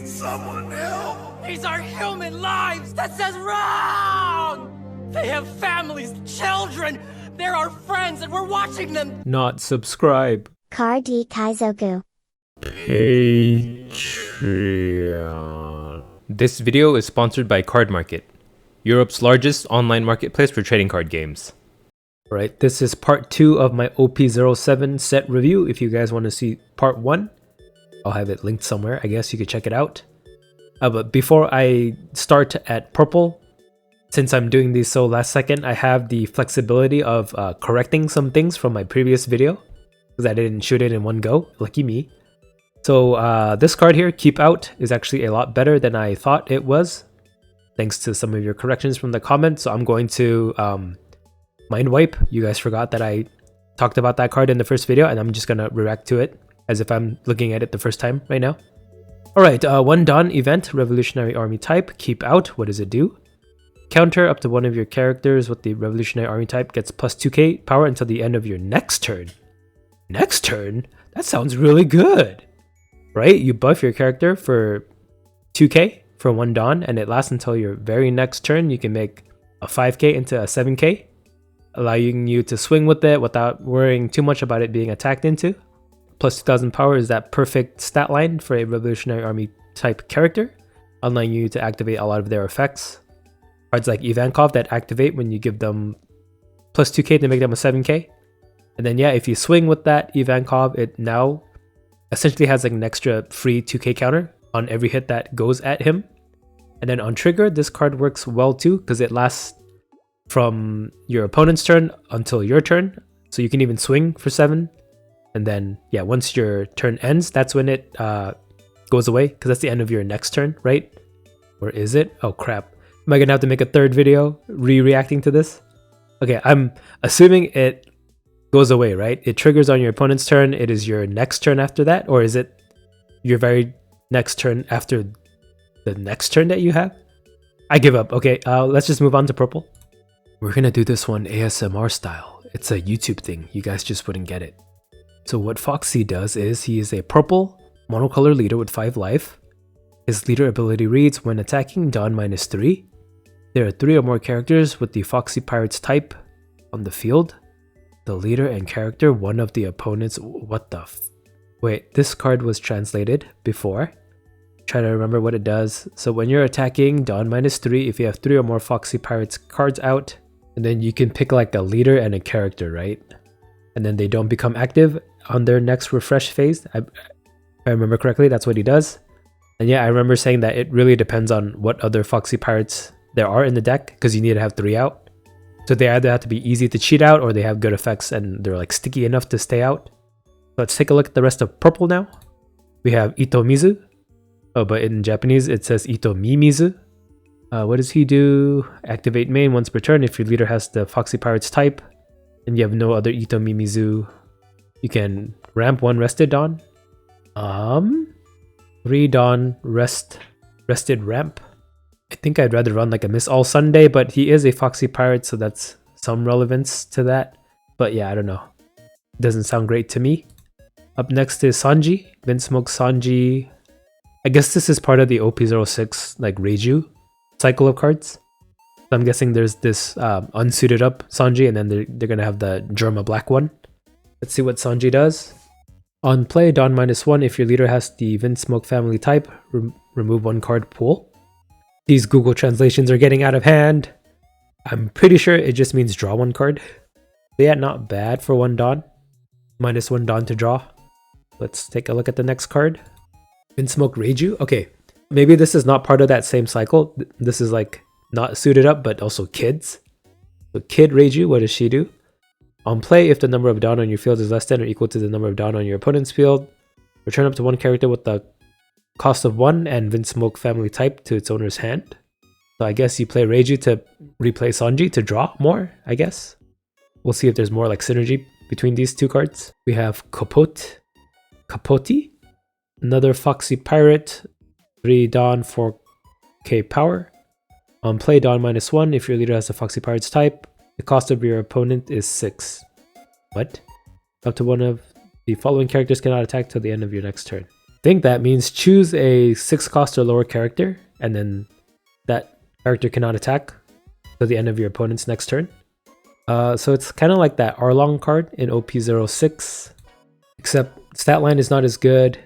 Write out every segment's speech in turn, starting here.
Someone help! These are human lives! That says wrong! They have families, children! They're our friends and we're watching them! Not subscribe. Car D Kaizoku. Patreon. This video is sponsored by Card Market, Europe's largest online marketplace for trading card games. Alright, this is part 2 of my OP07 set review. If you guys want to see part 1, I'll have it linked somewhere. I guess you could check it out. But before I start at purple, since I'm doing these so last second, I have the flexibility of correcting some things from my previous video because I didn't shoot it in one go. Lucky me. So this card here, Keep Out, is actually a lot better than I thought it was, thanks to some of your corrections from the comments. So I'm going to mind wipe. You guys forgot that I talked about that card in the first video, and I'm just gonna react to it as if I'm looking at it the first time right now. Alright, 1 Dawn event, Revolutionary Army type, Keep Out. What does it do? Counter up to one of your characters with the Revolutionary Army type gets plus 2k power until the end of your next turn. Next turn? That sounds really good! Right? You buff your character for 2k for 1 Dawn, and it lasts until your very next turn. You can make a 5k into a 7k, allowing you to swing with it without worrying too much about it being attacked into. Plus 2000 power is that perfect stat line for a Revolutionary Army type character, allowing you to activate a lot of their effects. Cards like Ivankov that activate when you give them plus 2k to make them a 7k. And then yeah, if you swing with that Ivankov, it now essentially has like an extra free 2k counter on every hit that goes at him. And then on trigger, this card works well too because it lasts from your opponent's turn until your turn. So you can even swing for 7. And then yeah, once your turn ends, that's when it goes away because that's the end of your next turn, right? Or is it? Oh crap. Am I gonna have to make a third video reacting to this? Okay, I'm assuming it goes away, right? It triggers on your opponent's turn. It is your next turn after that, or is it your very next turn after the next turn that you have? I give up. Okay, let's just move on to purple. We're gonna do this one ASMR style. It's a YouTube thing. You guys just wouldn't get it. So what Foxy does is he is a purple monocolor leader with 5 life. His leader ability reads, when attacking, Dawn -3. There are 3 or more characters with the Foxy Pirates type on the field. The leader and character, one of the opponents. What the wait, this card was translated before. Try to remember what it does. So when you're attacking, Dawn -3 if you have 3 or more Foxy Pirates cards out. And then you can pick like a leader and a character, right? And then they don't become active on their next refresh phase. If I remember correctly, that's what he does. And yeah, I remember saying that it really depends on what other Foxy Pirates there are in the deck because you need to have 3 out. So they either have to be easy to cheat out or they have good effects and they're like sticky enough to stay out. So let's take a look at the rest of purple now. We have Itomizu. Oh, but in Japanese it says Itomimizu. What does he do? Activate main once per turn if your leader has the Foxy Pirates type and you have no other Itomimizu. You can ramp 1 rested Dawn. 3 Dawn rested ramp. I think I'd rather run like a Miss All Sunday, but he is a Foxy Pirate, so that's some relevance to that. But yeah, I don't know. Doesn't sound great to me. Up next is Sanji. Vinsmoke Sanji. I guess this is part of the OP06 like Reiju cycle of cards. So I'm guessing there's this unsuited up Sanji, and then they're gonna have the Germa black one. Let's see what Sanji does. On play, Dawn -1 if your leader has the Vinsmoke family type. Remove 1 card pool. These Google translations are getting out of hand. I'm pretty sure it just means draw 1 card. Yeah, not bad for 1 Dawn. -1 Dawn to draw. Let's take a look at the next card. Vinsmoke Reiju. Okay, maybe this is not part of that same cycle. This is like not suited up, but also kids. So Kid Reiju, what does she do? On play, if the number of Dawn on your field is less than or equal to the number of Dawn on your opponent's field, return up to 1 character with the cost of 1 and Vinsmoke family type to its owner's hand. So I guess you play Reiju to replay Sanji to draw more, I guess. We'll see if there's more like synergy between these 2 cards. We have Kapoti, another Foxy Pirate, 3 Dawn, 4k power. On play, Dawn -1 if your leader has a Foxy Pirates type. The cost of your opponent is 6. What? Up to 1 of the following characters cannot attack till the end of your next turn. think that means choose a 6 cost or lower character, and then that character cannot attack till the end of your opponent's next turn. So it's kind of like that Arlong card in OP06, except stat line is not as good,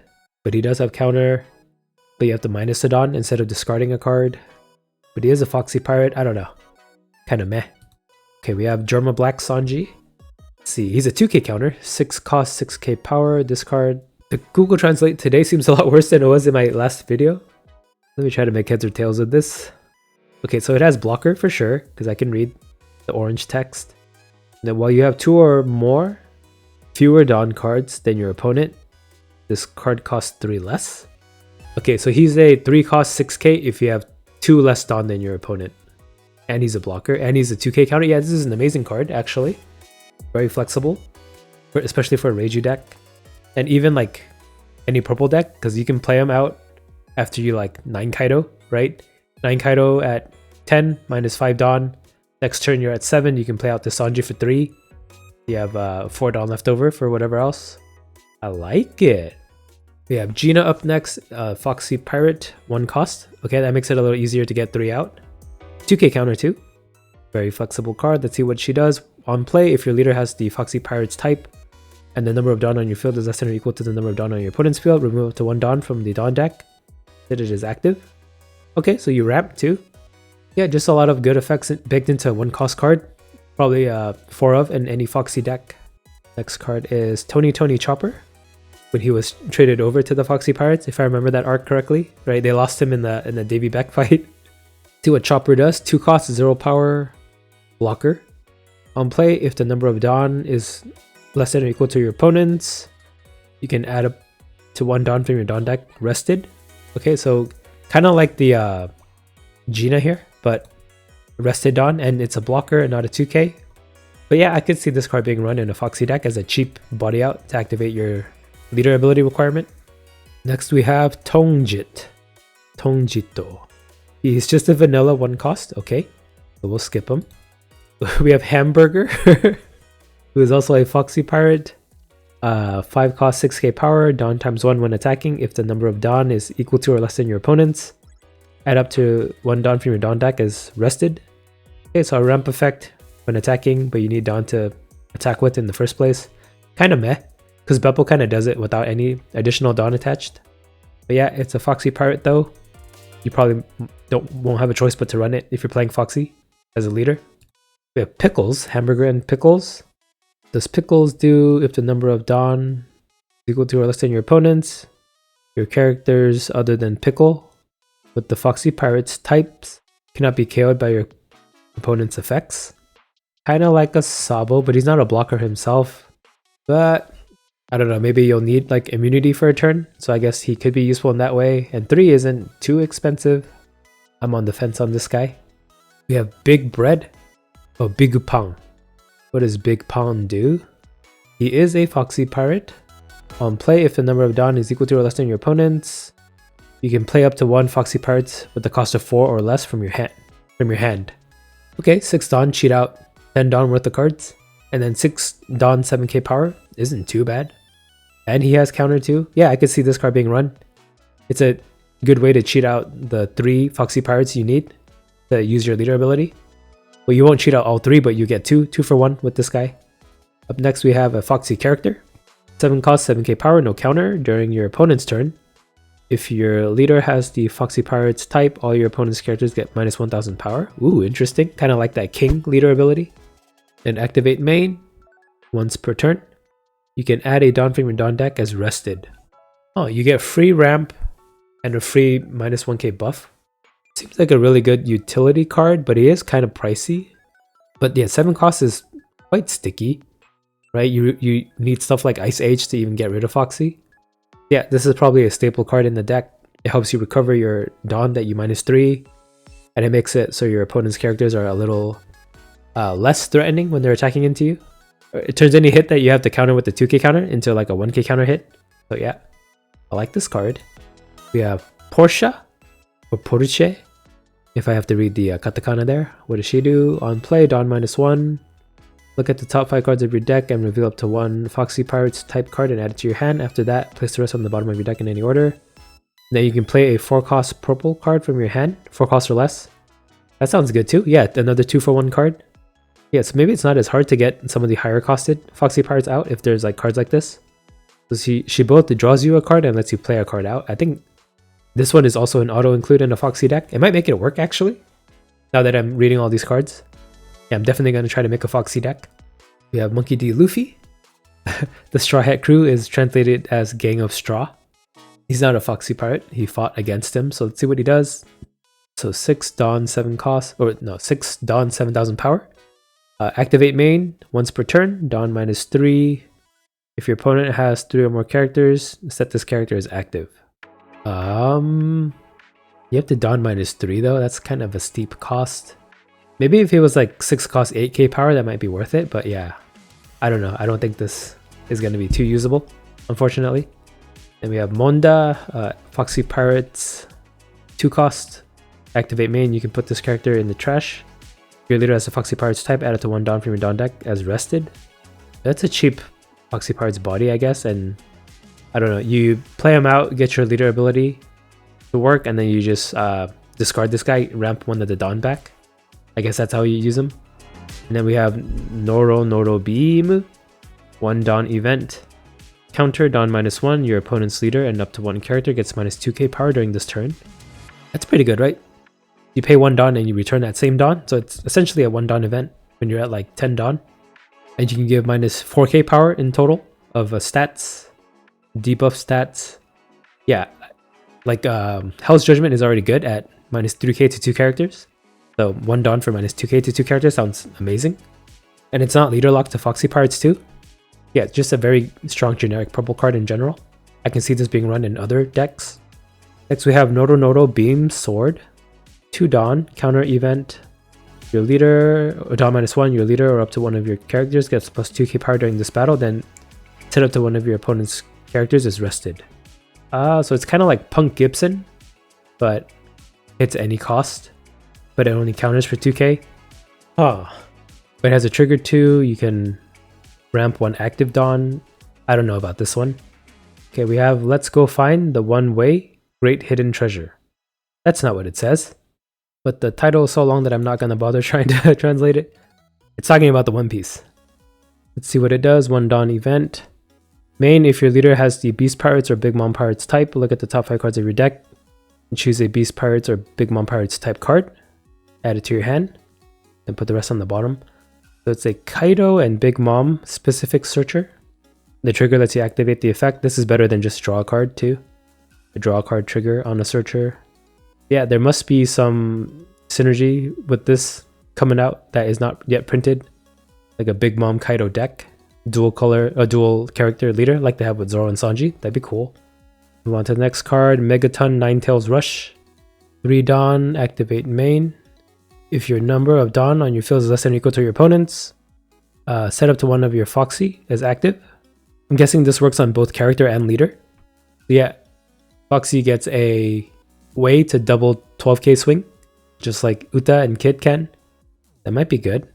but he does have counter, but you have to minus it on instead of discarding a card. But he is a Foxy pirate, I don't know. Kind of meh. Okay, we have Jorma Black Sanji. Let's see, he's a 2k counter, 6 cost, 6k power, discard. The Google Translate today seems a lot worse than it was in my last video. Let me try to make heads or tails of this. Okay, so it has blocker for sure, because I can read the orange text. And then while you have 2 or more fewer Dawn cards than your opponent, this card costs 3 less. Okay, so he's a 3 cost 6k if you have 2 less Dawn than your opponent. And he's a blocker, and he's a 2k counter. Yeah, this is an amazing card, actually. Very flexible, especially for a Reiju deck. And even like any purple deck, because you can play them out after you like 9 Kaido, right? 9 Kaido at 10, minus 5 Dawn. Next turn you're at 7, you can play out the Sanji for 3. You have 4 Dawn left over for whatever else. I like it. We have Gina up next, Foxy Pirate, 1 cost. Okay, that makes it a little easier to get 3 out. 2k counter too. Very flexible card. Let's see what she does. On play, if your leader has the Foxy Pirate's type, and the number of Dawn on your field is less than or equal to the number of Dawn on your opponent's field, remove up to 1 Dawn from the Dawn deck that it is active. Okay, so you ramp too. Yeah, just a lot of good effects baked into 1 cost card. Probably 4 of in any Foxy deck. Next card is Tony Chopper. When he was traded over to the Foxy Pirates, if I remember that arc correctly, right? They lost him in the Davy Beck fight. See what Chopper does. 2 cost, 0 power, blocker. On play, if the number of Dawn is less than or equal to your opponent's, you can add up to 1 Dawn from your Dawn deck rested. Okay, so kind of like the Gina here, but rested Dawn, and it's a blocker and not a 2k. But yeah, I could see this card being run in a Foxy deck as a cheap body out to activate your leader ability requirement. Next we have Tongjito. He's just a vanilla 1 cost, okay, so we'll skip him. We have Hamburger, who is also a Foxy Pirate. 5 cost, 6k power, Dawn times 1 when attacking. If the number of Dawn is equal to or less than your opponent's, add up to 1 Dawn from your Dawn deck as rested. Okay, so a ramp effect when attacking, but you need Dawn to attack with in the first place. Kind of meh, because Beppo kind of does it without any additional Dawn attached. But yeah, it's a Foxy Pirate though. You probably won't have a choice but to run it if you're playing Foxy as a leader. We have Pickles, Hamburger and Pickles. Does Pickles do if the number of Dawn is equal to or less than your opponent's? Your characters other than Pickle with the Foxy Pirates types cannot be KO'd by your opponent's effects. Kind of like a Sabo, but he's not a blocker himself. But I don't know, maybe you'll need like immunity for a turn, so I guess he could be useful in that way. And 3 isn't too expensive. I'm on the fence on this guy. We have Big Bread. Oh, VEGAPUNK. What does Big Pong do? He is a Foxy Pirate. On play, if the number of Dawn is equal to or less than your opponent's, you can play up to 1 Foxy Pirate with the cost of 4 or less from your hand. Okay, 6 Dawn, cheat out 10 Dawn worth of cards, and then 6 Dawn 7k power isn't too bad. And he has counter too. Yeah, I could see this card being run. It's a good way to cheat out the 3 Foxy Pirates you need to use your leader ability. Well, you won't cheat out all 3, but you get 2 for 1 with this guy. Up next, we have a Foxy character. 7 cost, 7k power, no counter during your opponent's turn. If your leader has the Foxy Pirates type, all your opponent's characters get minus 1000 power. Ooh, interesting. Kind of like that King leader ability. And activate main once per turn. You can add a Dawn from your Dawn deck as rested. Oh, you get free ramp and a free minus 1k buff. Seems like a really good utility card, but he is kind of pricey. But yeah, 7 cost is quite sticky, right? You need stuff like Ice Age to even get rid of Foxy. Yeah, this is probably a staple card in the deck. It helps you recover your Dawn that you minus 3, and it makes it so your opponent's characters are a little less threatening when they're attacking into you. It turns any hit that you have to counter with the 2k counter into like a 1k counter hit. So yeah, I like this card. We have Portia, or Porsche, if I have to read the katakana there. What does she do? On play, Dawn minus 1. Look at the top 5 cards of your deck and reveal up to one Foxy Pirates type card and add it to your hand. After that, place the rest on the bottom of your deck in any order. Then you can play a 4-cost purple card from your hand, 4 costs or less. That sounds good too. Yeah, another 2 for 1 card. Yeah, so maybe it's not as hard to get some of the higher costed Foxy Pirates out if there's like cards like this. So she both draws you a card and lets you play a card out. I think this one is also an auto include in a Foxy deck. It might make it work actually, now that I'm reading all these cards. Yeah, I'm definitely going to try to make a Foxy deck. We have Monkey D. Luffy. The Straw Hat Crew is translated as Gang of Straw. He's not a Foxy Pirate. He fought against him. So let's see what he does. So 6 Dawn, 7 cost. Or no, 6 Dawn, 7,000 power. Activate main once per turn. Dawn -3. If your opponent has 3 or more characters, set this character as active. You have to Dawn -3 though. That's kind of a steep cost. Maybe if it was like 6 cost 8k power, that might be worth it. But yeah, I don't know. I don't think this is going to be too usable, unfortunately. Then we have Monda, Foxy Pirates, 2 cost. Activate main, you can put this character in the trash. Your leader has a Foxy Pirates type, add it to 1 Dawn from your Dawn deck as rested. That's a cheap Foxy Pirates body, I guess, and I don't know. You play him out, get your leader ability to work, and then you just discard this guy, ramp 1 of the Dawn back. I guess that's how you use him. And then we have Noro Beam, 1 Dawn event. Counter Dawn -1, your opponent's leader and up to 1 character gets -2k power during this turn. That's pretty good, right? You pay 1 Dawn and you return that same Dawn, so it's essentially a 1 Dawn event when you're at like 10 Dawn. And you can give -4k power in total of stats, debuff stats. Yeah, like Hell's Judgment is already good at -3k to 2 characters. So 1 Dawn for -2k to 2 characters sounds amazing. And it's not leader locked to Foxy Pirates too. Yeah, just a very strong generic purple card in general. I can see this being run in other decks. Next we have Noro Beam Sword. 2 Dawn, counter event. Your leader, Dawn -1, your leader or up to 1 of your characters gets +2k power during this battle, then set up to 1 of your opponent's characters is rested. So it's kind of like Punk Gibson, but hits any cost. But it only counters for 2k. But it has a trigger 2, you can ramp 1 active Dawn. I don't know about this one. Okay, we have Let's Go Find the One Way Great Hidden Treasure. That's not what it says. But the title is so long that I'm not going to bother trying to translate it. It's talking about the One Piece. Let's see what it does. 1 Dawn event. Main, if your leader has the Beast Pirates or Big Mom Pirates type, look at the top 5 cards of your deck and choose a Beast Pirates or Big Mom Pirates type card. Add it to your hand and put the rest on the bottom. So it's a Kaido and Big Mom specific searcher. The trigger lets you activate the effect. This is better than just draw a card too. A draw a card trigger on a searcher. Yeah, there must be some synergy with this coming out that is not yet printed. Like a Big Mom Kaido deck. Dual character leader like they have with Zoro and Sanji. That'd be cool. Move on to the next card. Megaton Ninetales Rush. 3 Dawn, activate main. If your number of Dawn on your field is less than or equal to your opponent's, set up to 1 of your Foxy as active. I'm guessing this works on both character and leader. So yeah, Foxy gets a way to double 12k swing, just like Uta and Kid can. That might be good.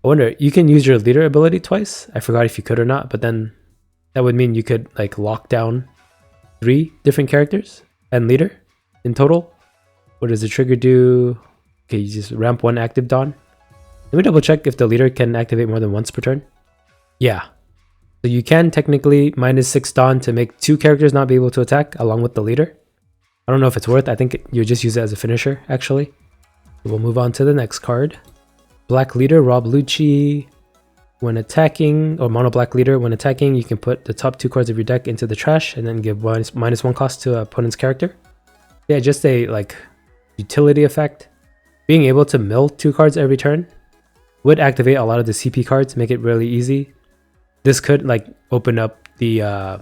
I wonder, you can use your leader ability twice. I forgot if you could or not, but then that would mean you could like lock down 3 different characters and leader in total. What does the trigger do? Okay, you just ramp 1 active Dawn. Let me double check if the leader can activate more than once per turn. Yeah. So you can technically -6 Dawn to make 2 characters not be able to attack along with the leader. I don't know if it's worth. I think you just use it as a finisher, actually. We'll move on to the next card. Black Leader, Rob Lucci. When attacking, or Mono Black Leader, when attacking, you can put the top 2 cards of your deck into the trash and then give -1 cost to an opponent's character. Yeah, just a like utility effect. Being able to mill 2 cards every turn would activate a lot of the CP cards, make it really easy. This could like open up the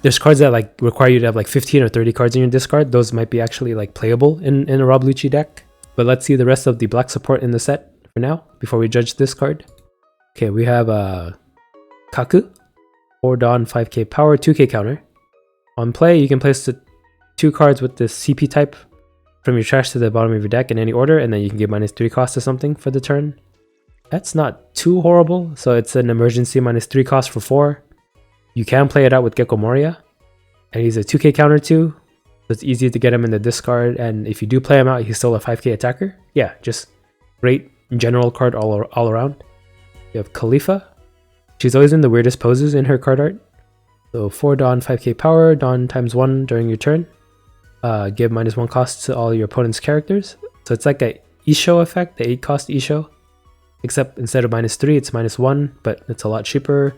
there's cards that like require you to have like 15 or 30 cards in your discard. Those might be actually like playable in a Rob Lucci deck. But let's see the rest of the black support in the set for now before we judge this card. Okay, we have Kaku, 4 Dawn, 5k power, 2k counter. On play, you can place the 2 cards with the CP type from your trash to the bottom of your deck in any order, and then you can give -3 cost to something for the turn. That's not too horrible. So it's an emergency -3 cost for 4. You can play it out with Gecko Moria. And he's a 2k counter too. So it's easy to get him in the discard. And if you do play him out, he's still a 5k attacker. Yeah, just great general card all around. You have Khalifa. She's always in the weirdest poses in her card art. So 4 Dawn, 5k power, Dawn ×1 during your turn. Give -1 cost to all your opponent's characters. So it's like a Isho effect, the 8 cost Isho. Except instead of -3, it's -1, but it's a lot cheaper.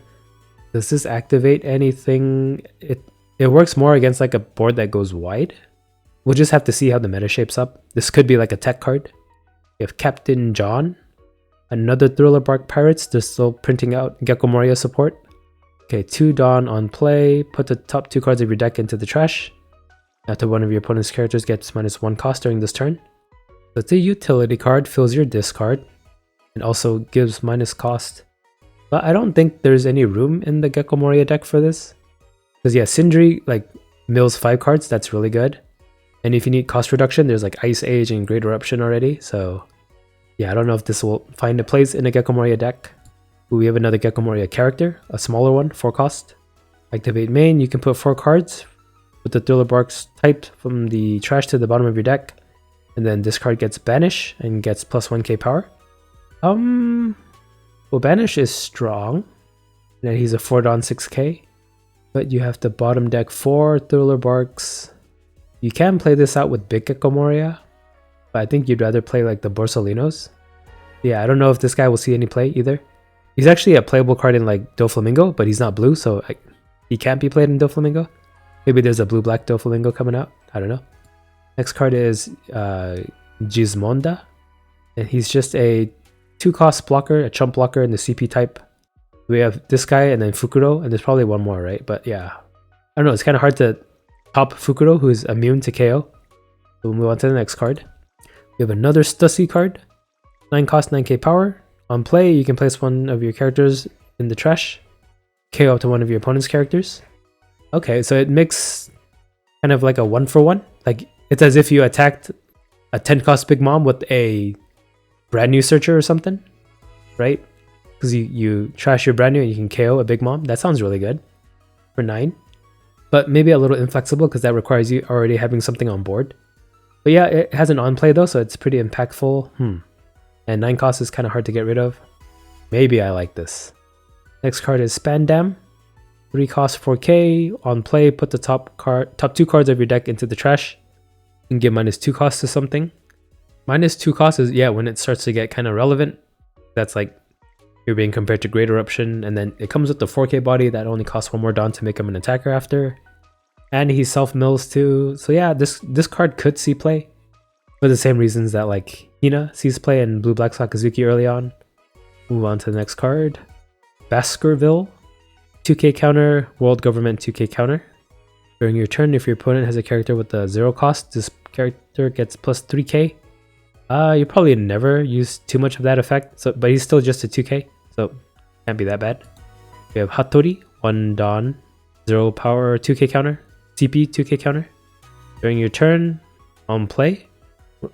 Does this activate anything? It works more against like a board that goes wide. We'll just have to see how the meta shapes up. This could be like a tech card. You have Captain John. Another Thriller Bark Pirates. They're still printing out Gecko Moria support. Okay, 2 Dawn on play. Put the top 2 cards of your deck into the trash. After one of your opponent's characters gets -1 cost during this turn. So it's a utility card, fills your discard, and also gives minus cost. But I don't think there's any room in the Gecko Moria deck for this. Because yeah, Sindri like mills 5 cards, that's really good. And if you need cost reduction, there's like Ice Age and Great Eruption already. So yeah, I don't know if this will find a place in a Gecko Moria deck. We have another Gecko Moria character, a smaller one, 4 cost. Activate main, you can put 4 cards with the Thriller Barks typed from the trash to the bottom of your deck. And then this card gets Banish and gets +1k power. Well, Banish is strong. And he's a 4 Dawn 6k. But you have to bottom deck 4 Thriller Barks. You can play this out with Big Gecko Moria. But I think you'd rather play like the Borsalinos. Yeah, I don't know if this guy will see any play either. He's actually a playable card in like Doflamingo, but he's not blue, so he can't be played in Doflamingo. Maybe there's a blue-black Doflamingo coming out. I don't know. Next card is Gizmonda. And he's just a 2-cost blocker, a chump blocker in the CP type. We have this guy and then Fukuro, and there's probably one more, right? But yeah, I don't know. It's kind of hard to top Fukuro, who's immune to KO. So we'll move on to the next card. We have another Stussy card. 9 cost, 9k power. On play, you can place one of your characters in the trash. KO up to one of your opponent's characters. Okay, so it makes kind of like a 1-for-1. Like, it's as if you attacked a 10 cost Big Mom with a brand new searcher or something, right? Because you trash your brand new and you can KO a Big Mom. That sounds really good for 9. But maybe a little inflexible because that requires you already having something on board. But yeah, it has an on play though, so it's pretty impactful. And 9 cost is kind of hard to get rid of. Maybe I like this. Next card is Spandam. 3 cost 4k. On play, put the top 2 cards of your deck into the trash and give -2 cost to something. -2 cost is, yeah, when it starts to get kind of relevant. That's like you're being compared to Great Eruption, and then it comes with the 4k body that only costs 1 more Dawn to make him an attacker after. And he self-mills too. So yeah, this card could see play for the same reasons that like Hina sees play in Blue Black Sakazuki early on. Move on to the next card. Baskerville. 2k counter, World Government 2k counter. During your turn, if your opponent has a character with a 0 cost, this character gets +3k. You probably never use too much of that effect, but he's still just a 2k, so can't be that bad. We have Hattori, 1 Dawn, 0 power, 2k counter, CP 2k counter. During your turn, on play,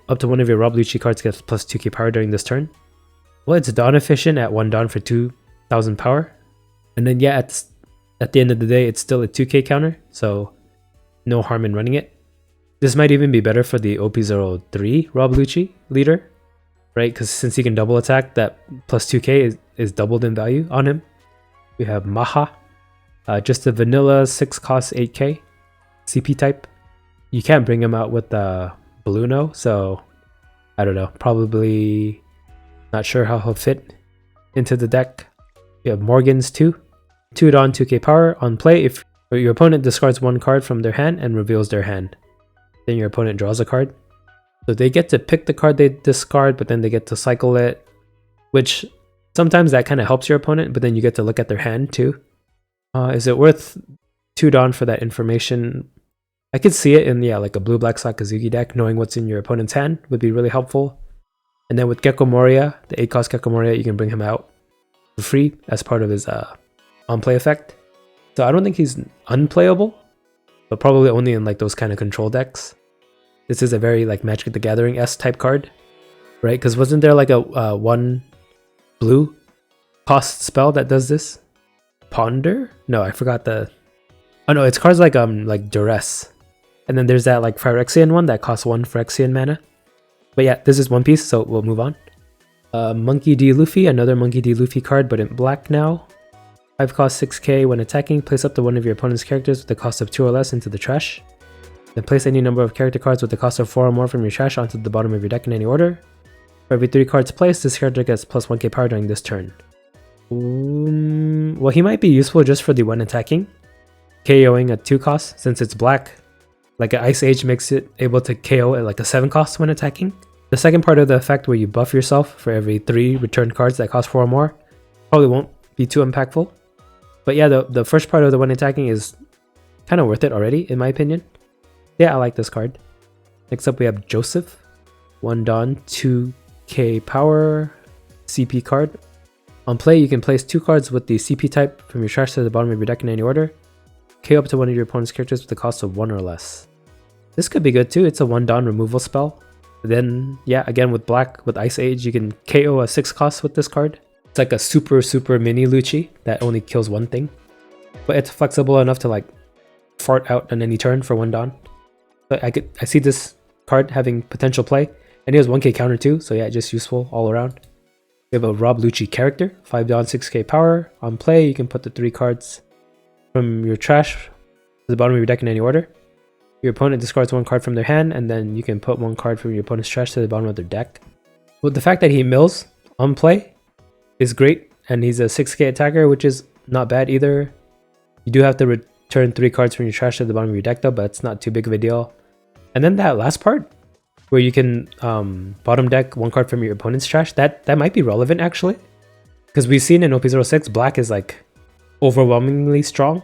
up to one of your Rob Lucci cards gets +2k power during this turn. Well, it's Dawn efficient at 1 Dawn for 2000 power. And then yeah, at the end of the day, it's still a 2k counter, so no harm in running it. This might even be better for the OP03 Rob Lucci leader, right? Because since he can double attack, that +2k is doubled in value on him. We have Maha, just a vanilla 6 cost 8k CP type. You can't bring him out with the Bluno, so I don't know. Probably not sure how he'll fit into the deck. We have Morgans too. 2 Dawn, 2k power. On play, if your opponent discards 1 card from their hand and reveals their hand, then your opponent draws a card. So they get to pick the card they discard, but then they get to cycle it, which sometimes that kind of helps your opponent, but then you get to look at their hand too. Is it worth 2 Dawn for that information? I could see it in, yeah, like a Blue-Black Sakazuki deck. Knowing what's in your opponent's hand would be really helpful. And then with Gecko Moria, the 8 cost Gecko Moria, you can bring him out for free as part of his on-play effect. So I don't think he's unplayable, but probably only in like those kind of control decks. This is a very like Magic the Gathering-esque type card, right? Because wasn't there like a one blue cost spell that does this. Ponder? No, I forgot the... Oh no, it's cards like Duress. And then there's that like Phyrexian one that costs 1 Phyrexian mana. But yeah, this is one piece, so we'll move on. Monkey D. Luffy, another Monkey D. Luffy card, but in black now. 5 cost 6k when attacking. Place up to one of your opponent's characters with the cost of 2 or less into the trash. Then place any number of character cards with the cost of 4 or more from your trash onto the bottom of your deck in any order. For every 3 cards placed, this character gets plus 1k power during this turn. Well, he might be useful just for the when attacking. KOing at 2 costs, since it's black. Like an Ice Age makes it able to KO at like a 7 cost when attacking. The second part of the effect where you buff yourself for every 3 return cards that cost 4 or more probably won't be too impactful. But yeah, the first part of the when attacking is kind of worth it already, in my opinion. Yeah, I like this card. Next up we have Joseph. 1 Dawn, 2k power, CP card. On play, you can place 2 cards with the CP type from your trash to the bottom of your deck in any order. KO up to one of your opponent's characters with the cost of 1 or less. This could be good too, it's a 1 Dawn removal spell. Then, yeah, again with black, with Ice Age, you can KO a 6 cost with this card. It's like a super mini Lucci that only kills 1 thing. But it's flexible enough to like fart out on any turn for 1 Dawn. But I see this card having potential play. And he has 1k counter too, so yeah, just useful all around. We have a Rob Lucci character, 5 Dawn, 6k power. On play, you can put the 3 cards from your trash to the bottom of your deck in any order. Your opponent discards 1 card from their hand, and then you can put 1 card from your opponent's trash to the bottom of their deck. Well, the fact that he mills on play is great, and he's a 6k attacker, which is not bad either. You do have to return 3 cards from your trash to the bottom of your deck though, but it's not too big of a deal. And then that last part, where you can bottom deck 1 card from your opponent's trash, that might be relevant actually. Because we've seen in OP06, black is like overwhelmingly strong.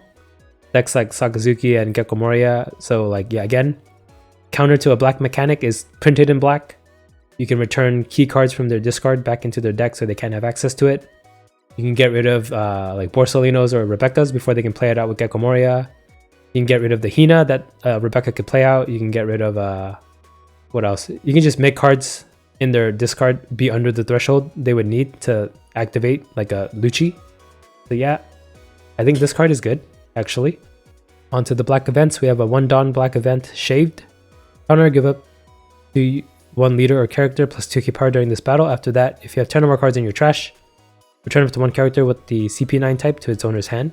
Decks like Sakazuki and Gecko Moria, so like yeah, again, counter to a black mechanic is printed in black. You can return key cards from their discard back into their deck so they can't have access to it. You can get rid of like Borsalinos or Rebecca's before they can play it out with Gecko Moria. You can get rid of the Hina that Rebecca could play out. You can get rid of what else? You can just make cards in their discard be under the threshold they would need to activate like a Lucci. So yeah, I think this card is good, actually. Onto the black events, we have a 1 Dawn black event, Shaved. Counter, give up to 1 leader or character plus 2k power during this battle. After that, if you have 10 or more cards in your trash, return up to 1 character with the CP9 type to its owner's hand.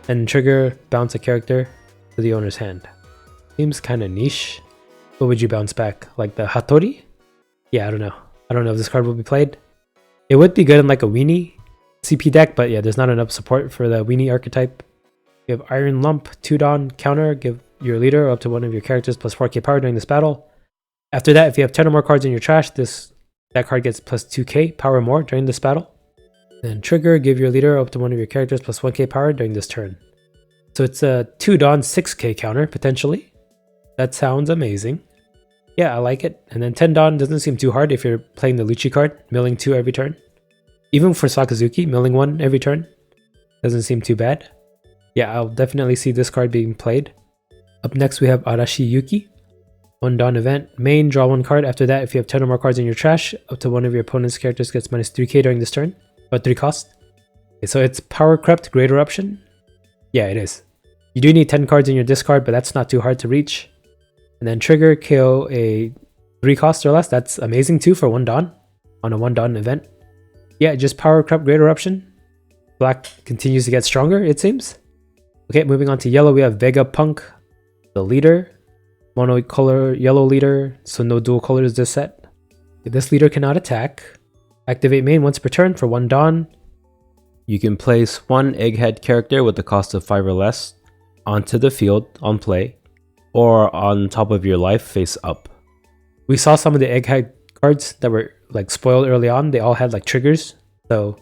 And trigger, bounce a character to the owner's hand. Seems kind of niche. What would you bounce back? Like the Hattori? Yeah, I don't know. I don't know if this card will be played. It would be good in like a Weenie CP deck, but yeah, there's not enough support for the Weenie archetype. You have Iron Lump, 2 Dawn, counter, give your leader up to 1 of your characters plus 4k power during this battle. After that, if you have 10 or more cards in your trash, that card gets plus 2k power more during this battle. Then trigger, give your leader up to 1 of your characters plus 1k power during this turn. So it's a 2 Dawn 6k counter, potentially. That sounds amazing. Yeah, I like it. And then 10 Dawn doesn't seem too hard if you're playing the Lucci card, milling 2 every turn. Even for Sakazuki, milling 1 every turn doesn't seem too bad. Yeah, I'll definitely see this card being played. Up next, we have Arashi Yuki. 1 Dawn event. Main, draw 1 card. After that, if you have 10 or more cards in your trash, up to 1 of your opponent's characters gets minus 3k during this turn. Or 3 cost. Okay, so it's Power Crept, Great Eruption. Yeah, it is. You do need 10 cards in your discard, but that's not too hard to reach. And then trigger, KO a 3 cost or less. That's amazing too for 1 Dawn on a 1 Dawn event. Yeah, just Power Crept, Great Eruption. Black continues to get stronger, it seems. Okay, moving on to yellow, we have VEGAPUNK, the leader. Monocolor yellow leader, so no dual colors this set. This leader cannot attack. Activate main once per turn for 1 Dawn. You can place 1 egghead character with the cost of 5 or less onto the field on play, or on top of your life face up. We saw some of the egghead cards that were like spoiled early on. They all had like triggers, so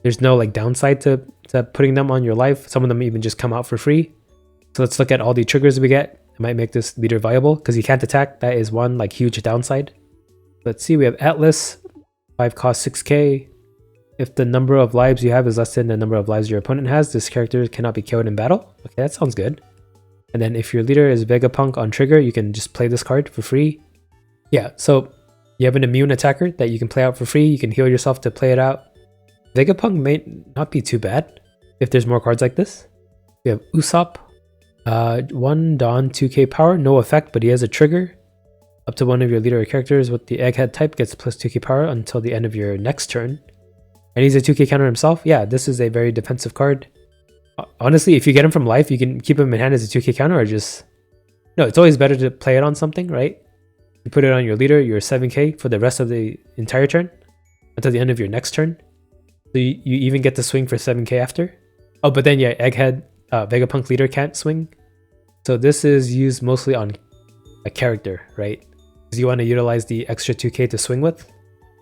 there's no like downside to putting them on your life. Some of them even just come out for free. So let's look at all the triggers we get. It might make this leader viable because he can't attack. That is one like huge downside. Let's see, we have Atlas, 5 cost 6k. If the number of lives you have is less than the number of lives your opponent has, this character cannot be killed in battle. Okay, that sounds good. And then if your leader is VEGAPUNK on trigger, you can just play this card for free. Yeah, so You have an immune attacker that you can play out for free. You can heal yourself to play it out. VEGAPUNK may not be too bad if there's more cards like this. We have Usopp. 1 Dawn 2k power, no effect, but he has a trigger. Up to one of your leader characters with the egghead type gets plus 2k power until the end of your next turn. And he's a 2k counter himself. Yeah, this is a very defensive card. Honestly, if you get him from life, you can keep him in hand as a 2k counter or just... No, it's always better to play it on something, right? You put it on your leader, you're 7k for the rest of the entire turn until the end of your next turn. So you even get to swing for 7k after. Oh, but then yeah, egghead, VEGAPUNK leader can't swing. So this is used mostly on a character, right? Because you want to utilize the extra 2k to swing with.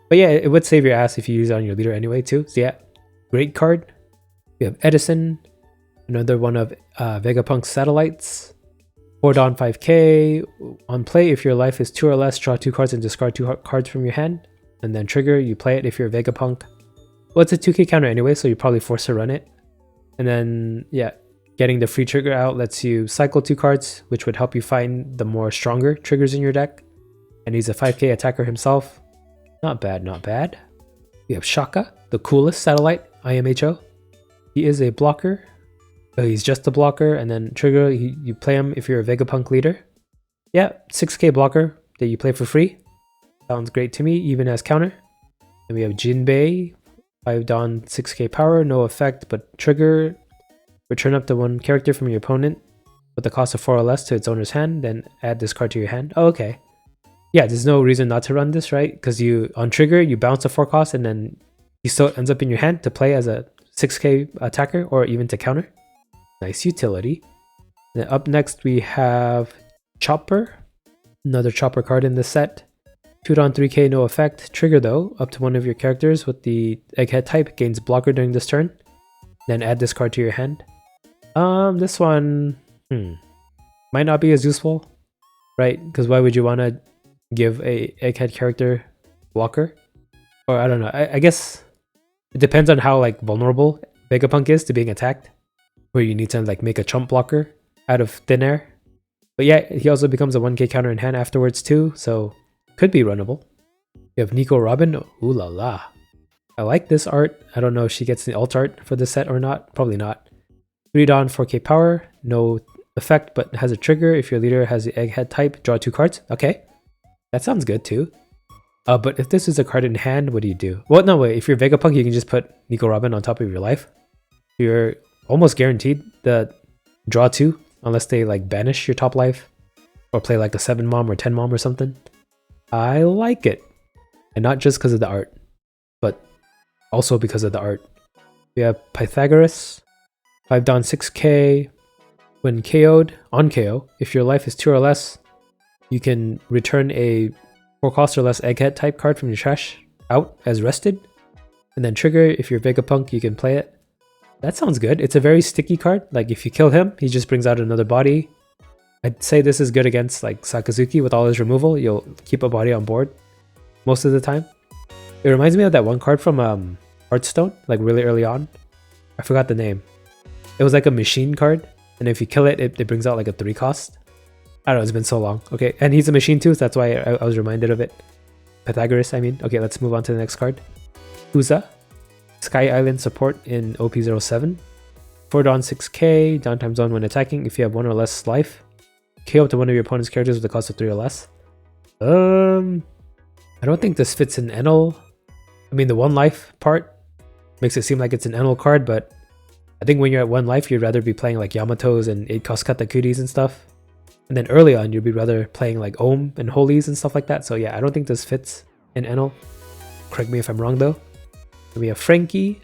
But yeah, it would save your ass if you use it on your leader anyway too. So yeah, great card. We have Edison, another one of VEGAPUNK's satellites. 4 Dawn 5k. On play, if your life is 2 or less, draw 2 cards and discard 2 cards from your hand. And then trigger, you play it if you're VEGAPUNK. Well, it's a 2k counter anyway, so you're probably forced to run it. And then, yeah, getting the free trigger out lets you cycle 2 cards, which would help you find the more stronger triggers in your deck. And he's a 5k attacker himself. Not bad, not bad. We have Shaka, the coolest satellite, IMHO. He is a blocker. He's just a blocker, and then trigger, you play him if you're a VEGAPUNK leader. Yeah, 6k blocker that you play for free. Sounds great to me, even as counter. And we have Jinbei, 5 Dawn 6k power, no effect, but trigger. Return up to 1 character from your opponent with the cost of 4 or less to its owner's hand, then add this card to your hand. Oh, okay. Yeah, there's no reason not to run this, right? Because you, on trigger, you bounce a 4 cost, and then he still ends up in your hand to play as a 6k attacker or even to counter. Nice utility. Then up next we have Chopper, another Chopper card in the set. 2 Dawn 3k, no effect. Trigger though, up to one of your characters with the egghead type gains blocker during this turn. Then add this card to your hand. This one might not be as useful, right? Because why would you want to give a egghead character blocker? Or I don't know. I guess it depends on how like vulnerable VEGAPUNK is to being attacked, where you need to like make a chump blocker out of thin air. But yeah, he also becomes a 1k counter in hand afterwards too, so could be runnable. You have Nico Robin. Ooh la la. I like this art. I don't know if she gets the alt art for the set or not. Probably not. 3 Dawn 4k power, no effect, but has a trigger. If your leader has the egghead type, draw 2 cards. Okay, that sounds good too. But if this is a card in hand, what do you do? Well, no, wait. If you're VEGAPUNK, you can just put Nico Robin on top of your life. You're almost guaranteed the draw 2, unless they like banish your top life or play like a 7 mom or 10 mom or something. I like it. And not just because of the art, but also because of the art. We have Pythagoras, 5 Dawn 6k. When KO'd, on KO, if your life is 2 or less, you can return a 4 cost or less egghead type card from your trash out as rested. And then trigger, if you're VEGAPUNK, you can play it. That sounds good. It's a very sticky card. Like if you kill him, he just brings out another body. I'd say this is good against like Sakazuki with all his removal. You'll keep a body on board most of the time. It reminds me of that one card from Hearthstone, like really early on. I forgot the name. It was like a machine card, and if you kill it, it brings out like a 3 cost. I don't know, it's been so long. Okay, and he's a machine too, so that's why I was reminded of it. Pythagoras, I mean. Okay, let's move on to the next card. Uza, Sky Island support in OP07. 4 Dawn 6k, downtime zone when attacking. If you have 1 or less life, KO up to one of your opponent's characters with a cost of 3 or less. I don't think this fits in Enel. I mean, the 1 life part makes it seem like it's an Enel card, but I think when you're at 1 life, you'd rather be playing like Yamatos and 8 cost Katakuris and stuff. And then early on, you'd be rather playing like Ohm and Holies and stuff like that. So yeah, I don't think this fits in Enel. Correct me if I'm wrong though. Then we have Frankie,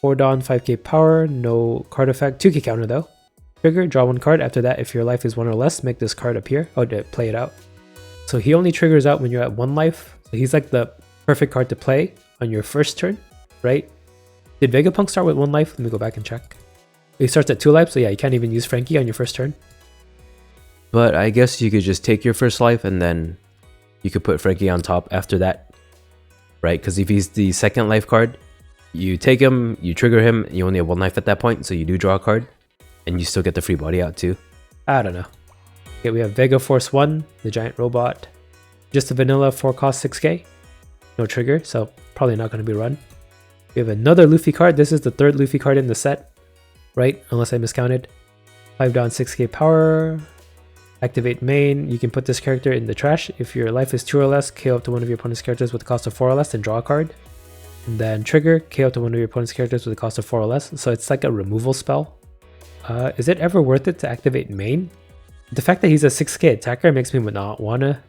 4 Dawn 5k power, no card effect, 2k counter though. Trigger, draw 1 card. After that, if your life is 1 or less, make this card appear. Oh, play it out. So he only triggers out when you're at 1 life. So he's like the perfect card to play on your first turn, right? Did VEGAPUNK start with 1 life? Let me go back and check. He starts at 2 life, so yeah, you can't even use Frankie on your first turn. But I guess you could just take your first life and then you could put Frankie on top after that, right? Because if he's the 2nd life card, you take him, you trigger him, you only have 1 life at that point, so you do draw a card, and you still get the free body out too. I don't know. Okay, we have Vega Force 1, the giant robot. Just a vanilla 4 cost 6k. No trigger, so probably not going to be run. We have another Luffy card. This is the third Luffy card in the set, right? Unless I miscounted. 5 down 6k power. Activate main. You can put this character in the trash. If your life is 2 or less, KO up to one of your opponent's characters with a cost of 4 or less and draw a card. And then trigger, KO up to one of your opponent's characters with a cost of 4 or less. So it's like a removal spell. Is it ever worth it to activate main? The fact that he's a 6k attacker makes me not wanna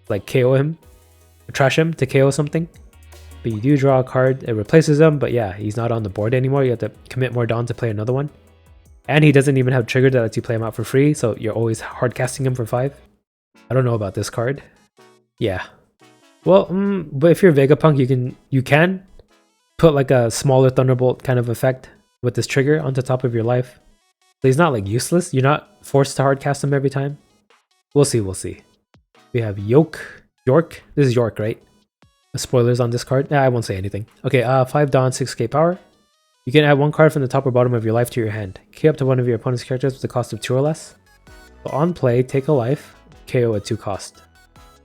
like KO him, or trash him to KO something. But you do draw a card, it replaces him, but yeah, he's not on the board anymore. You have to commit more Dawn to play another one. And he doesn't even have trigger that lets you play him out for free, so you're always hard casting him for 5. I don't know about this card. Yeah. Well, but if you're Vegapunk, you can put like a smaller Thunderbolt kind of effect with this trigger on the top of your life. So he's not like useless. You're not forced to hard cast him every time. We'll see, we'll see. We have York. This is York, right? Spoilers on this card. Nah, I won't say anything. Okay, 5 Dawn, 6k power. You can add 1 card from the top or bottom of your life to your hand. KO up to one of your opponent's characters with a cost of 2 or less. So on play, take a life, KO at 2 cost.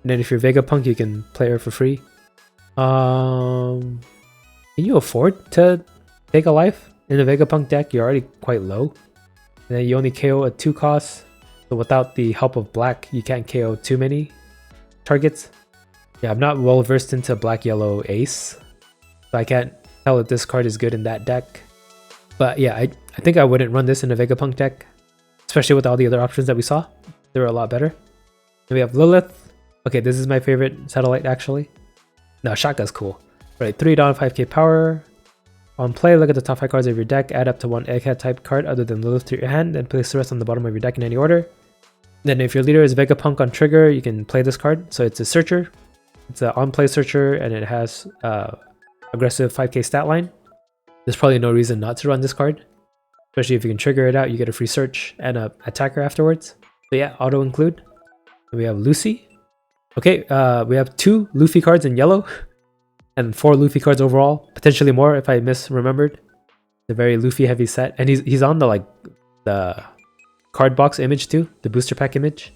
And then if you're Vegapunk, you can play her for free. Can you afford to take a life? In the Vegapunk deck, you're already quite low. And then you only KO at 2 costs. So without the help of black, you can't KO too many targets. Yeah, I'm not well versed into black yellow ace, so I can't tell if this card is good in that deck. But yeah, I think I wouldn't run this in a Vegapunk deck, especially with all the other options that we saw. They were a lot better. Then we have Lilith. Okay, this is my favorite satellite actually. No, Shaka's cool. Right, 3 Dawn, 5k power. On play, look at the top 5 cards of your deck, add up to 1 Egghead type card other than Lilith to your hand, and place the rest on the bottom of your deck in any order. Then if your leader is Vegapunk on trigger, you can play this card. So it's a searcher. It's an on-play searcher, and it has aggressive 5k stat line. There's probably no reason not to run this card. Especially if you can trigger it out, you get a free search and a attacker afterwards. So yeah, auto include. And we have Lucy. Okay, we have 2 Luffy cards in yellow. And 4 Luffy cards overall. Potentially more if I misremembered. The very Luffy heavy set. And he's on the card box image too. The booster pack image.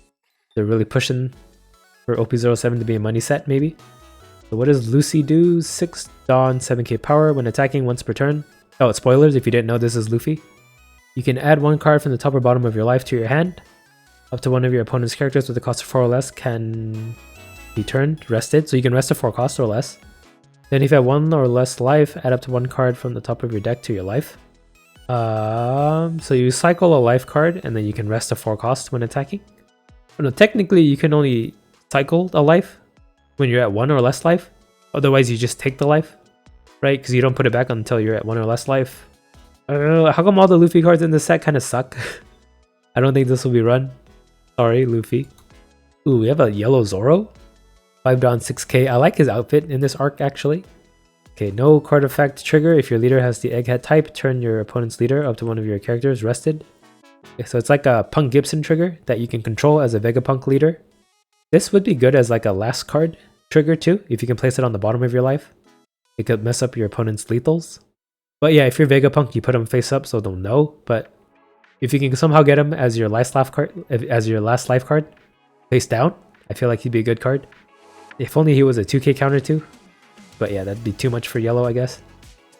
They're really pushing for OP07 to be a money set maybe. So what does Lucy do? 6 Dawn, 7k power when attacking once per turn. Oh, spoilers if you didn't know this is Luffy. You can add 1 card from the top or bottom of your life to your hand. Up to one of your opponent's characters with a cost of 4 or less can be turned, rested. So you can rest a 4 cost or less. Then if you have 1 or less life, add up to 1 card from the top of your deck to your life. So you cycle a life card and then you can rest a 4 cost when attacking. Oh, no, technically you can only cycle a life when you're at 1 or less life. Otherwise you just take the life, right? Because you don't put it back until you're at 1 or less life. How come all the Luffy cards in this set kind of suck? I don't think this will be run. Sorry, Luffy. Ooh, we have a yellow Zoro. 5 down 6k. I like his outfit in this arc actually. Okay, no card effect trigger. If your leader has the Egghead type, turn your opponent's leader up to one of your characters rested. Okay, so it's like a Punk Gibson trigger that you can control as a Vegapunk leader. This would be good as like a last card trigger too, if you can place it on the bottom of your life. It could mess up your opponent's lethals. But yeah, if you're Vegapunk, you put him face up so they'll know. But if you can somehow get him as your last life card, face down, I feel like he'd be a good card. If only he was a 2k counter too. But yeah, that'd be too much for yellow, I guess.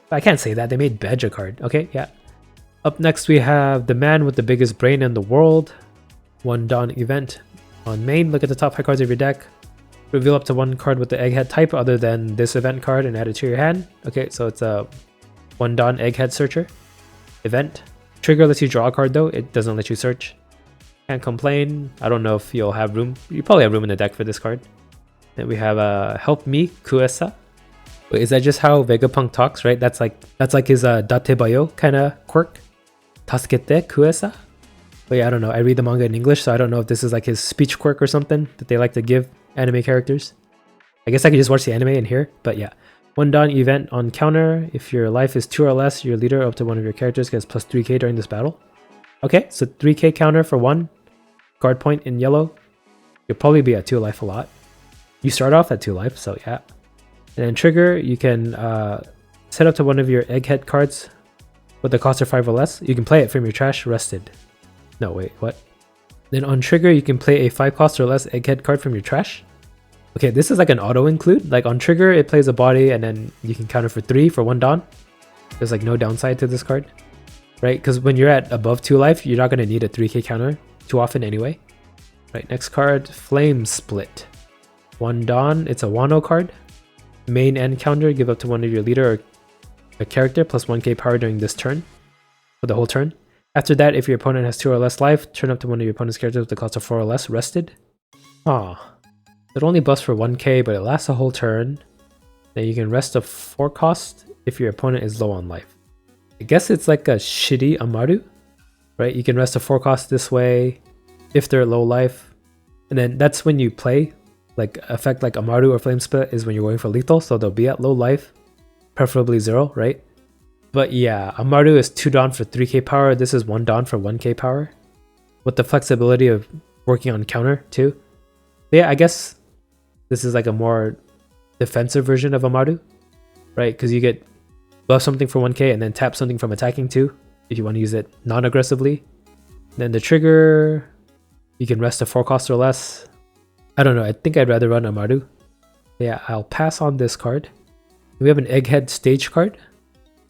But I can't say that, they made Bedge a card. Okay, yeah. Up next we have the man with the biggest brain in the world. 1 Dawn event. On main, look at the top 5 cards of your deck. Reveal up to 1 card with the Egghead type other than this event card and add it to your hand. Okay, so it's a 1 Dawn Egghead Searcher event. Trigger lets you draw a card though, it doesn't let you search. Can't complain. I don't know if you'll have room. You probably have room in the deck for this card. Then we have Help Me, Kuesa. Wait, is that just how Vegapunk talks, right? That's like his Datebayo kind of quirk. Tasukete Kuesa? But yeah, I don't know. I read the manga in English, so I don't know if this is like his speech quirk or something that they like to give anime characters. I guess I could just watch the anime and hear, but yeah. 1 Dawn event on counter. If your life is 2 or less, your leader up to one of your characters gets plus 3k during this battle. Okay, so 3k counter for 1 guard point in yellow. You'll probably be at 2 life a lot. You start off at 2 life, so yeah. And then trigger, you can set up to one of your Egghead cards with the cost of 5 or less. You can play it from your trash rested. No, wait, what? Then on trigger, you can play a 5 cost or less Egghead card from your trash Okay, this is like an auto include. Like on trigger, it plays a body and then you can counter for 3 for 1 Dawn. There's like no downside to this card, right? Because when you're at above 2 life, you're not going to need a 3k counter too often anyway. Right, next card, Flame Split. 1 Dawn, it's a Wano card. Main end counter, give up to one of your leader or a character plus 1k power during this turn, for the whole turn. After that, if your opponent has 2 or less life, turn up to one of your opponent's characters with the cost of 4 or less, rested. Aw. It only buffs for 1k, but it lasts a whole turn. Then you can rest a 4 cost if your opponent is low on life. I guess it's like a shitty Amaru, right? You can rest a 4 cost this way if they're low life. And then that's when you play, like effect like Amaru or Flame Split is when you're going for lethal, so they'll be at low life, preferably 0, right? But yeah, Amaru is 2 Dawn for 3k power, this is 1 Dawn for 1k power, with the flexibility of working on counter too. But yeah, I guess this is like a more defensive version of Amaru, right? Because you get buff something for 1k and then tap something from attacking too, if you want to use it non-aggressively. Then the trigger, you can rest a 4 cost or less. I don't know, I think I'd rather run Amaru. Yeah, I'll pass on this card. We have an Egghead stage card.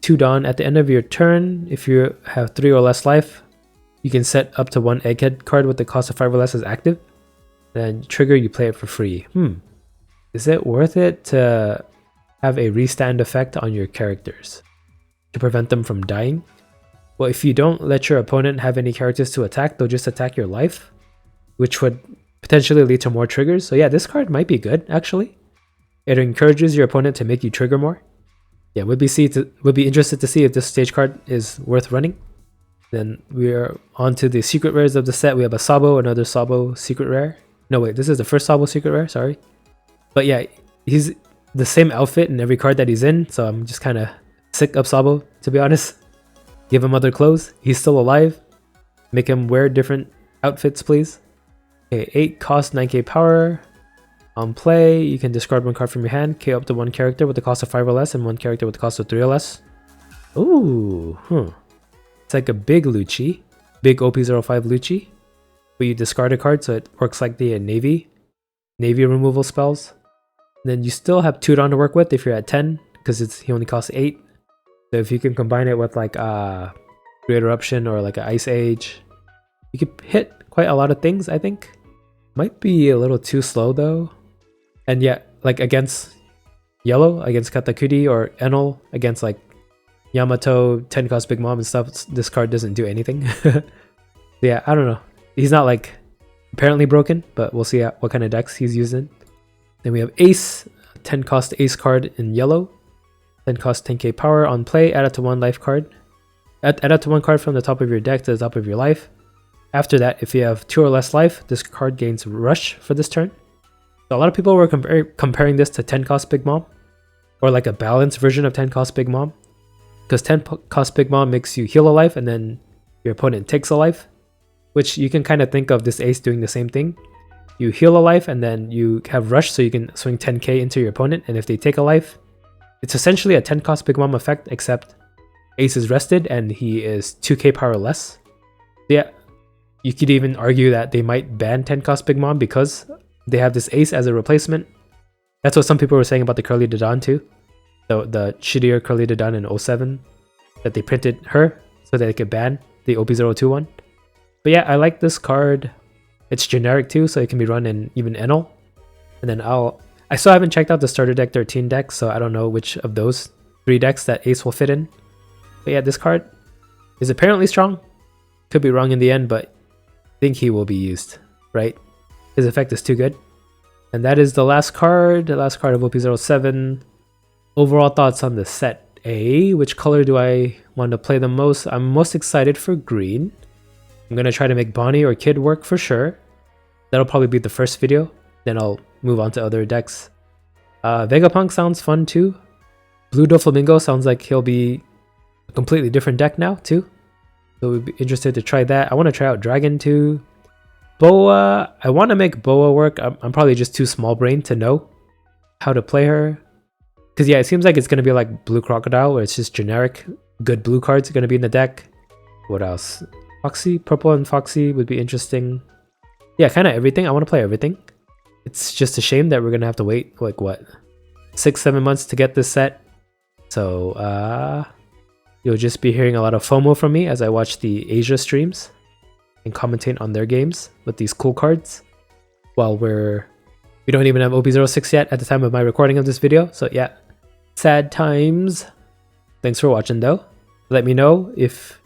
2 Dawn, at the end of your turn, if you have 3 or less life, you can set up to 1 Egghead card with the cost of 5 or less as active. Then trigger, you play it for free. Is it worth it to have a restand effect on your characters to prevent them from dying? Well, if you don't let your opponent have any characters to attack, they'll just attack your life, which would potentially lead to more triggers. So yeah, this card might be good, actually. It encourages your opponent to make you trigger more. Yeah, would be interested to see if this stage card is worth running. Then we are on to the secret rares of the set. We have a Sabo, another Sabo secret rare. No, wait, this is the first Sabo secret rare, sorry. But yeah, he's the same outfit in every card that he's in, so I'm just kind of sick of Sabo, to be honest. Give him other clothes. He's still alive. Make him wear different outfits, please. Okay, 8 cost, 9k power. On play, you can discard 1 card from your hand, KO up to 1 character with the cost of 5 or less, and 1 character with the cost of 3 or less. Ooh, It's like a big Lucci, big OP05 Lucci. But you discard a card, so it works like the Navy removal spells. And then you still have 2 Dawn to work with if you're at 10, because he only costs 8. So if you can combine it with like a Great Eruption or like an Ice Age, you could hit quite a lot of things, I think. Might be a little too slow though. And yeah, like against yellow, against Katakuri, or Enel, against like Yamato, 10 cost Big Mom and stuff, this card doesn't do anything. Yeah, I don't know. He's not like apparently broken, but we'll see what kind of decks he's using. Then we have Ace, 10 cost Ace card in yellow. 10 cost 10k power on play, add it to 1 life card. Add it to 1 card from the top of your deck to the top of your life. After that, if you have 2 or less life, this card gains Rush for this turn. So a lot of people were comparing this to 10 cost Big Mom, or like a balanced version of 10 cost Big Mom. Because 10 cost Big Mom makes you heal a life and then your opponent takes a life, which you can kind of think of this Ace doing the same thing. You heal a life and then you have Rush, so you can swing 10k into your opponent, and if they take a life, it's essentially a 10 cost Big Mom effect, except Ace is rested and he is 2k power less. Yeah, you could even argue that they might ban 10 cost Big Mom because they have this Ace as a replacement. That's what some people were saying about the Curly Dadan too. So the shittier Curly Dadan in 07, that they printed her so that they could ban the OP02 one. But yeah, I like this card. It's generic too, so it can be run in even Enel. And then I still haven't checked out the starter deck 13 deck, so I don't know which of those 3 decks that Ace will fit in. But yeah, this card is apparently strong. Could be wrong in the end, but I think he will be used, right? His effect is too good. And that is the last card of OP07. Overall thoughts on the set. Which color do I want to play the most? I'm most excited for green. I'm going to try to make Bonnie or Kid work for sure. That'll probably be the first video. Then I'll move on to other decks. Vegapunk sounds fun too. Blue Doflamingo sounds like he'll be a completely different deck now too. So we'd be interested to try that. I want to try out Dragon too. Boa, I want to make Boa work. I'm probably just too small brained to know how to play her. Because yeah, it seems like it's going to be like Blue Crocodile, where it's just generic good blue cards are going to be in the deck. What else? Foxy, Purple and Foxy would be interesting. Yeah, kind of everything. I want to play everything. it's just a shame that we're gonna have to wait like what, 6-7 months to get this set. So you'll just be hearing a lot of FOMO from me as I watch the Asia streams and commentate on their games with these cool cards, while we don't even have OP06 yet at the time of my recording of this video. So yeah, sad times. Thanks for watching though. Let me know if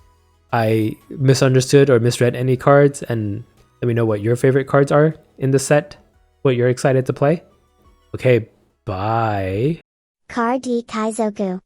I misunderstood or misread any cards, and let me know what your favorite cards are in the set, what you're excited to play. Okay, bye. Card D Kaizoku.